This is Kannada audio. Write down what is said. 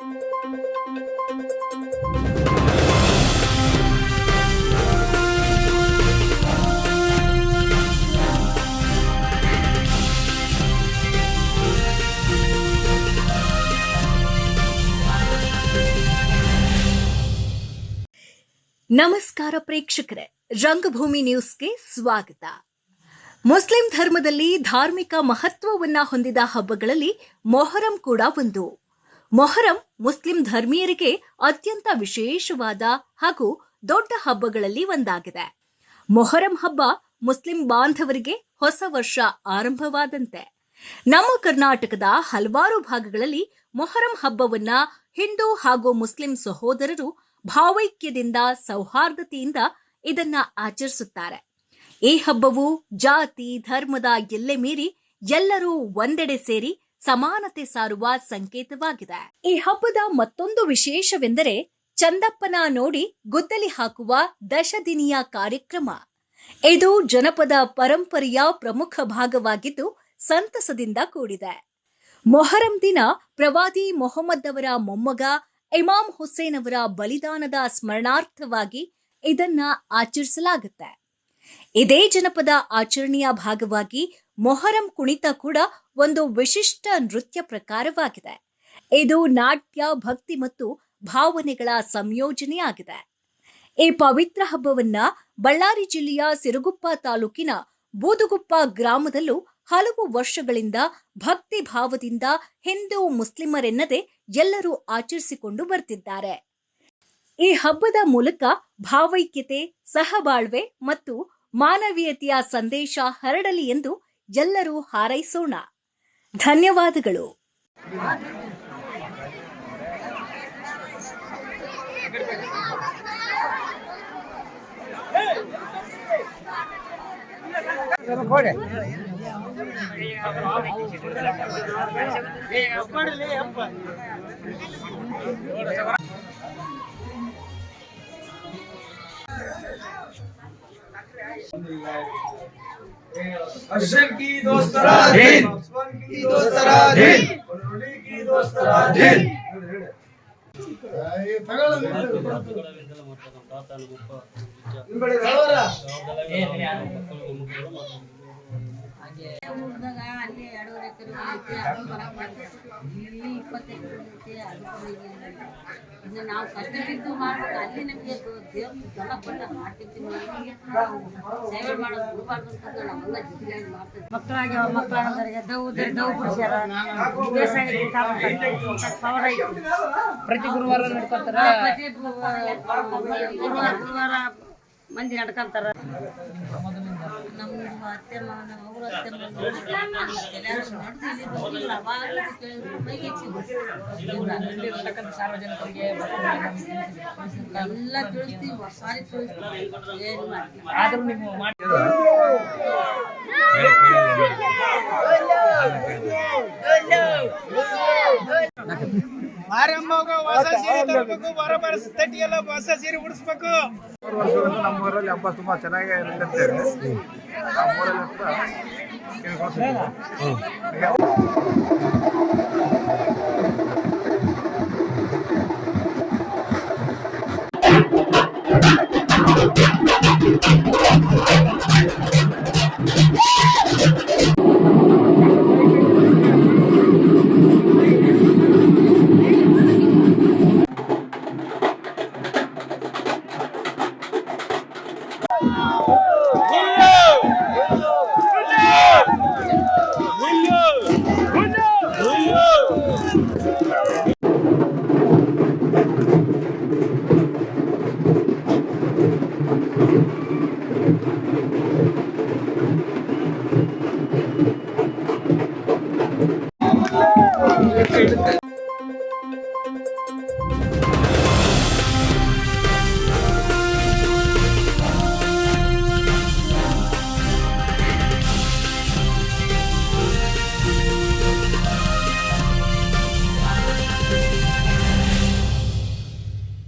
ನಮಸ್ಕಾರ ಪ್ರೇಕ್ಷಕರೇ, ರಂಗಭೂಮಿ ನ್ಯೂಸ್ಗೆ ಸ್ವಾಗತ. ಮುಸ್ಲಿಂ ಧರ್ಮದಲ್ಲಿ ಧಾರ್ಮಿಕ ಮಹತ್ವವನ್ನ ಹೊಂದಿದ ಹಬ್ಬಗಳಲ್ಲಿ ಮೊಹರಂ ಕೂಡ ಒಂದು. ಮೊಹರಂ ಮುಸ್ಲಿಂ ಧರ್ಮೀಯರಿಗೆ ಅತ್ಯಂತ ವಿಶೇಷವಾದ ಹಾಗೂ ದೊಡ್ಡ ಹಬ್ಬಗಳಲ್ಲಿ ಒಂದಾಗಿದೆ. ಮೊಹರಂ ಹಬ್ಬ ಮುಸ್ಲಿಂ ಬಾಂಧವರಿಗೆ ಹೊಸ ವರ್ಷ ಆರಂಭವಾದಂತೆ. ನಮ್ಮ ಕರ್ನಾಟಕದ ಹಲವಾರು ಭಾಗಗಳಲ್ಲಿ ಮೊಹರಂ ಹಬ್ಬವನ್ನ ಹಿಂದೂ ಹಾಗೂ ಮುಸ್ಲಿಂ ಸಹೋದರರು ಭಾವೈಕ್ಯದಿಂದ ಸೌಹಾರ್ದತೆಯಿಂದ ಇದನ್ನ ಆಚರಿಸುತ್ತಾರೆ. ಈ ಹಬ್ಬವು ಜಾತಿ ಧರ್ಮದ ಎಲ್ಲೆ ಮೀರಿ ಎಲ್ಲರೂ ಒಂದೆಡೆ ಸೇರಿ ಸಮಾನತೆ ಸಾರುವ ಸಂಕೇತವಾಗಿದೆ. ಈ ಹಬ್ಬದ ಮತ್ತೊಂದು ವಿಶೇಷವೆಂದರೆ ಚಂದಪ್ಪನ ನೋಡಿ ಗುದ್ದಲಿ ಹಾಕುವ ದಶದಿನಿಯ ಕಾರ್ಯಕ್ರಮ. ಇದು ಜನಪದ ಪರಂಪರೆಯ ಪ್ರಮುಖ ಭಾಗವಾಗಿದ್ದು ಸಂತಸದಿಂದ ಕೂಡಿದೆ. ಮೊಹರಂ ದಿನ ಪ್ರವಾದಿ ಮೊಹಮ್ಮದ್ ಅವರ ಮೊಮ್ಮಗ ಇಮಾಮ್ ಹುಸೇನ್ ಅವರ ಬಲಿದಾನದ ಸ್ಮರಣಾರ್ಥವಾಗಿ ಇದನ್ನ ಆಚರಿಸಲಾಗುತ್ತೆ. ಇದೇ ಜನಪದ ಆಚರಣೆಯ ಭಾಗವಾಗಿ ಮೊಹರಂ ಕುಣಿತ ಕೂಡ ಒಂದು ವಿಶಿಷ್ಟ ನೃತ್ಯ ಪ್ರಕಾರವಾಗಿದೆ. ಇದು ನಾಟ್ಯ, ಭಕ್ತಿ ಮತ್ತು ಭಾವನೆಗಳ ಸಂಯೋಜನೆಯಾಗಿದೆ. ಈ ಪವಿತ್ರ ಹಬ್ಬವನ್ನ ಬಳ್ಳಾರಿ ಜಿಲ್ಲೆಯ ಸಿರುಗುಪ್ಪ ತಾಲೂಕಿನ ಬೂದುಗುಪ್ಪ ಗ್ರಾಮದಲ್ಲೂ ಹಲವು ವರ್ಷಗಳಿಂದ ಭಕ್ತಿ ಭಾವದಿಂದ ಹಿಂದೂ ಮುಸ್ಲಿಮರೆನ್ನದೆ ಎಲ್ಲರೂ ಆಚರಿಸಿಕೊಂಡು ಬರ್ತಿದ್ದಾರೆ. ಈ ಹಬ್ಬದ ಮೂಲಕ ಭಾವೈಕ್ಯತೆ, ಸಹಬಾಳ್ವೆ ಮತ್ತು ಮಾನವೀಯತೆಯ ಸಂದೇಶ ಹರಡಲಿ ಎಂದು ಎಲ್ಲರೂ ಹಾರೈಸೋಣ. ಧನ್ಯವಾದಗಳು. अशर की दोस्तरा दिन, उस्मान की दोस्तरा दिन, उन्होंने की दोस्तरा दिन. ये पगल बड़े रावरा ಊರದಾಗ ಅಲ್ಲಿ 2.5 ಎಕರೆ ಐತಿ, ಅದು ಬರಕ್ಕೆ ಇಲ್ಲಿ 20 ಎಕರೆ ಐತಿ, ಅದು ಇನ್ನು ನಾವು ಕಷ್ಟ ಬಿದ್ದು ಮಾಡ್ಬೇಕು. ಅಲ್ಲಿ ನಮಗೆ ದೇವ್ರ ಜಲ ಕೊಟ್ಟ ಮಾಡ್ತಿರ್ತೀವಿ, ಸೇವೆ ಮಾಡೋದು ಬಿಡಬಾರ್ದು ಅಂತಂದ್ರೆ ನಾವೆಲ್ಲ ಜಿಗಿಯಾಗಿ ಮಾಡ್ತೀವಿ. ಮಕ್ಕಳಾಗಿ ಅವ್ರ ಮಕ್ಕಳಾಗೋದರಿಗೆ ದವ್ ಬಿಡಿಸ್ಯಾರ, ಪವರ್ ಐತಿ. ಪ್ರತಿ ಗುರುವಾರ ನಡ್ಕೊತಾರ, ಪ್ರತಿ ಗುರುವಾರ ಮಂದಿ ನಡ್ಕೊಂತಾರ. ನಮ್ಮ ಅತ್ತೆ ಮಾವನ ಅವರು ಅತ್ತೆ ಸಾರ್ವಜನಿಕರಿಗೆ ಎಲ್ಲ ತಿಳಿಸ್ತೀವಿ, ಸಾರಿ ತಿಳಿಸ್ತೀವಿ. ಏನು ಮಾಡ್ತೀವಿ ಆದ್ರೂ ನೀವು ಮಾರಮ್ಮಗ ಹೊಸ ಸೀರೆ ತರಬೇಕು, ಬರೋಬ್ಬರ ತಟ್ಟಿ ಎಲ್ಲ ಹೊಸ ಸೀರೆ ಉಡಿಸ್ಬೇಕು. ನಮ್ಮೂರಲ್ಲಿ ಹಬ್ಬ ತುಂಬಾ ಚೆನ್ನಾಗಿ ನಡೆಯುತ್ತೇವೆ. ನಮ್ಮೂರಲ್ಲಿ